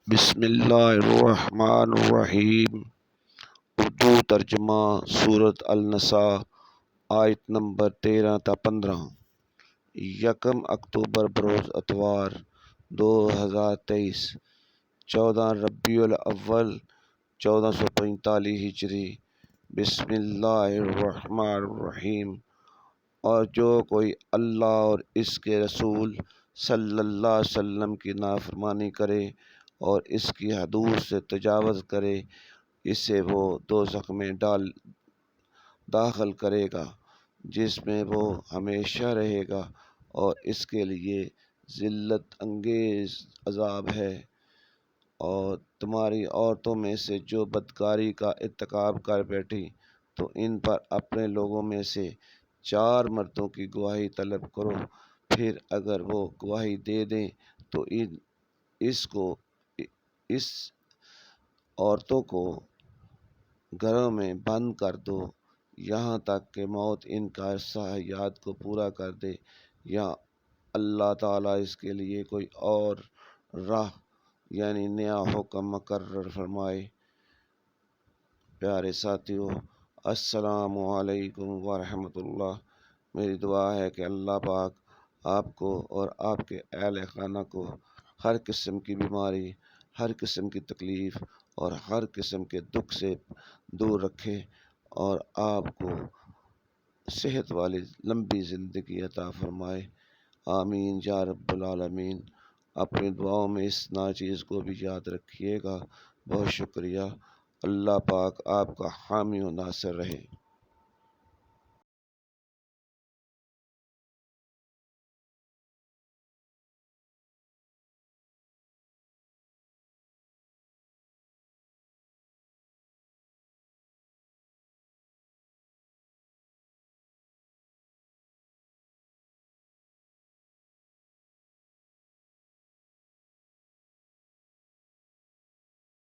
بسم اللہ الرحمن الرحیم۔ اردو ترجمہ سورۃ النساء، آیت نمبر 13 تا 15۔ 1 اکتوبر بروز اتوار 2023، 14 ربیع الاول 1445 ہجری۔ بسم اللہ الرحمن الرحیم۔ اور جو کوئی اللہ اور اس کے رسول صلی اللہ علیہ وسلم کی نافرمانی کرے اور اس کی حدود سے تجاوز کرے، اسے وہ دوزخ میں داخل کرے گا، جس میں وہ ہمیشہ رہے گا، اور اس کے لیے ذلت انگیز عذاب ہے۔ اور تمہاری عورتوں میں سے جو بدکاری کا ارتکاب کر بیٹھی، تو ان پر اپنے لوگوں میں سے 4 مردوں کی گواہی طلب کرو، پھر اگر وہ گواہی دے دیں تو اس عورتوں کو گھروں میں بند کر دو، یہاں تک کہ موت ان کا صلاحیت کو پورا کر دے، یا اللہ تعالیٰ اس کے لیے کوئی اور راہ یعنی نیا حکم مقرر فرمائے۔ پیارے ساتھیو، السلام علیکم ورحمۃ اللہ۔ میری دعا ہے کہ اللہ پاک آپ کو اور آپ کے اہل خانہ کو ہر قسم کی بیماری، ہر قسم کی تکلیف اور ہر قسم کے دکھ سے دور رکھے، اور آپ کو صحت والی لمبی زندگی عطا فرمائے۔ آمین یا رب العالمین۔ اپنی دعاؤں میں اس ناچیز کو بھی یاد رکھیے گا۔ بہت شکریہ۔ اللہ پاک آپ کا حامی و ناصر رہے۔